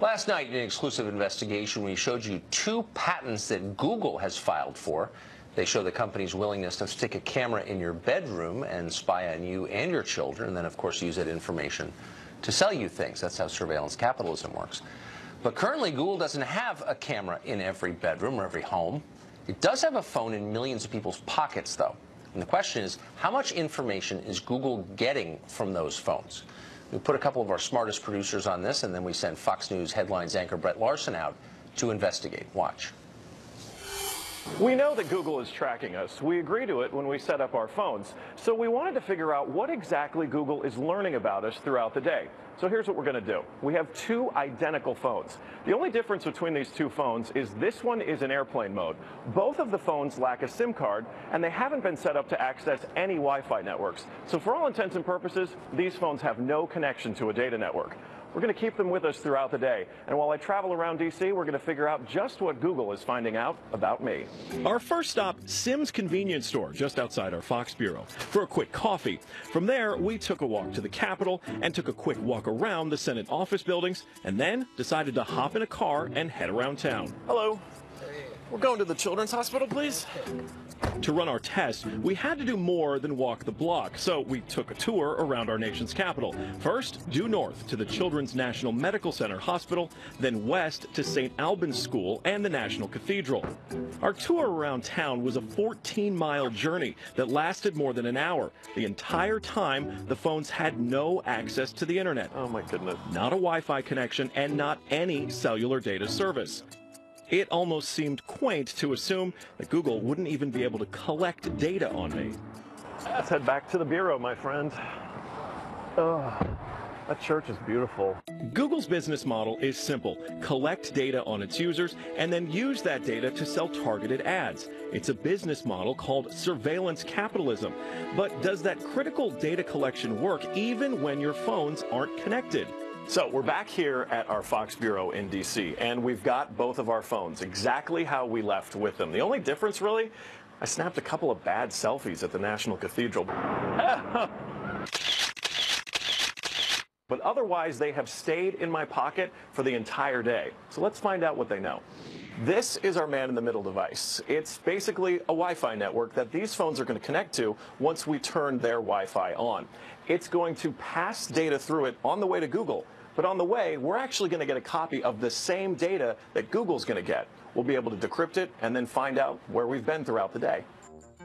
Last night, in an exclusive investigation, we showed you two patents that Google has filed for. They show the company's willingness to stick a camera in your bedroom and spy on you and your children, and then, of course, use that information to sell you things. That's how surveillance capitalism works. But currently, Google doesn't have a camera in every bedroom or every home. It does have a phone in millions of people's pockets, though. And the question is, how much information is Google getting from those phones? We put a couple of our smartest producers on this, and then we sent Fox News headlines anchor Brett Larson out to investigate. Watch. We know that Google is tracking us. We agree to it when we set up our phones. So we wanted to figure out what exactly Google is learning about us throughout the day. So here's what we're going to do. We have two identical phones. The only difference between these two phones is this one is in airplane mode. Both of the phones lack a SIM card, and they haven't been set up to access any Wi-Fi networks. So for all intents and purposes, these phones have no connection to a data network. We're going to keep them with us throughout the day. And while I travel around D.C., we're going to figure out just what Google is finding out about me. Our first stop, Sim's convenience store, just outside our Fox bureau, for a quick coffee. From there, we took a walk to the Capitol and took a quick walk around the Senate office buildings, and then decided to hop in a car and head around town. Hello. We're going to the Children's Hospital, please. To run our test, we had to do more than walk the block, so we took a tour around our nation's capital. First, due north to the Children's National Medical Center Hospital, then west to St. Albans School and the National Cathedral. Our tour around town was a 14-mile journey that lasted more than an hour. The entire time, the phones had no access to the internet. Oh my goodness. Not a Wi-Fi connection and not any cellular data service. It almost seemed quaint to assume that Google wouldn't even be able to collect data on me. Let's head back to the bureau, my friend. Oh, that church is beautiful. Google's business model is simple. Collect data on its users and then use that data to sell targeted ads. It's a business model called surveillance capitalism. But does that critical data collection work even when your phones aren't connected? So we're back here at our Fox Bureau in D.C., and we've got both of our phones exactly how we left with them. The only difference, really, I snapped a couple of bad selfies at the National Cathedral. But otherwise, they have stayed in my pocket for the entire day. So let's find out what they know. This is our man-in-the-middle device. It's basically a Wi-Fi network that these phones are going to connect to once we turn their Wi-Fi on. It's going to pass data through it on the way to Google. But on the way, we're actually going to get a copy of the same data that Google's going to get. We'll be able to decrypt it and then find out where we've been throughout the day.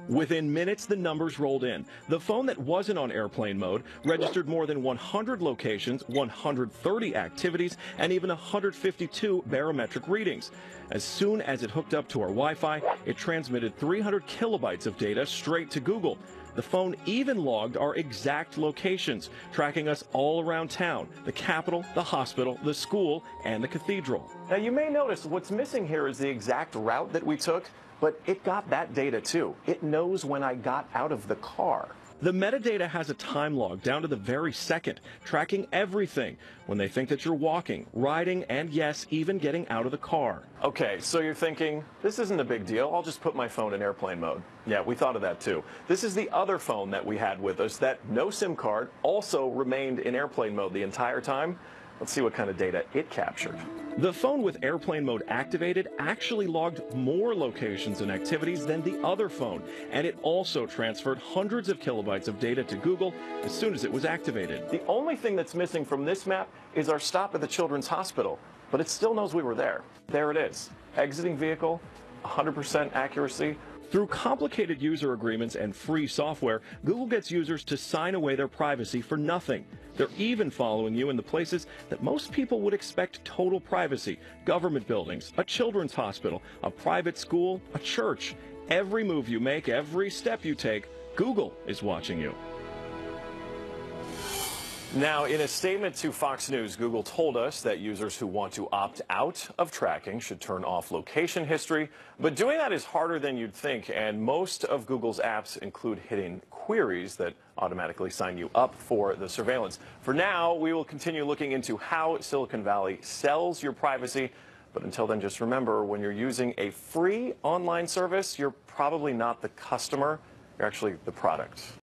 Within minutes, the numbers rolled in. The phone that wasn't on airplane mode registered more than 100 locations, 130 activities, and even 152 barometric readings. As soon as it hooked up to our Wi-Fi, it transmitted 300 kilobytes of data straight to Google. The phone even logged our exact locations, tracking us all around town, the Capitol, the hospital, the school, and the cathedral. Now, you may notice what's missing here is the exact route that we took. But it got that data, too. It knows when I got out of the car. The metadata has a time log down to the very second, tracking everything when they think that you're walking, riding, and yes, even getting out of the car. Okay, so you're thinking, this isn't a big deal. I'll just put my phone in airplane mode. Yeah, we thought of that, too. This is the other phone that we had with us that no SIM card also remained in airplane mode the entire time. Let's see what kind of data it captured. The phone with airplane mode activated actually logged more locations and activities than the other phone, and it also transferred hundreds of kilobytes of data to Google as soon as it was activated. The only thing that's missing from this map is our stop at the Children's Hospital, but it still knows we were there. There it is. Exiting vehicle, 100% accuracy. Through complicated user agreements and free software, Google gets users to sign away their privacy for nothing. They're even following you in the places that most people would expect total privacy: government buildings, a children's hospital, a private school, a church. Every move you make, every step you take, Google is watching you. Now, in a statement to Fox News, Google told us that users who want to opt out of tracking should turn off location history. But doing that is harder than you'd think, and most of Google's apps include hidden queries that automatically sign you up for the surveillance. For now, we will continue looking into how Silicon Valley sells your privacy. But until then, just remember, when you're using a free online service, you're probably not the customer, you're actually the product.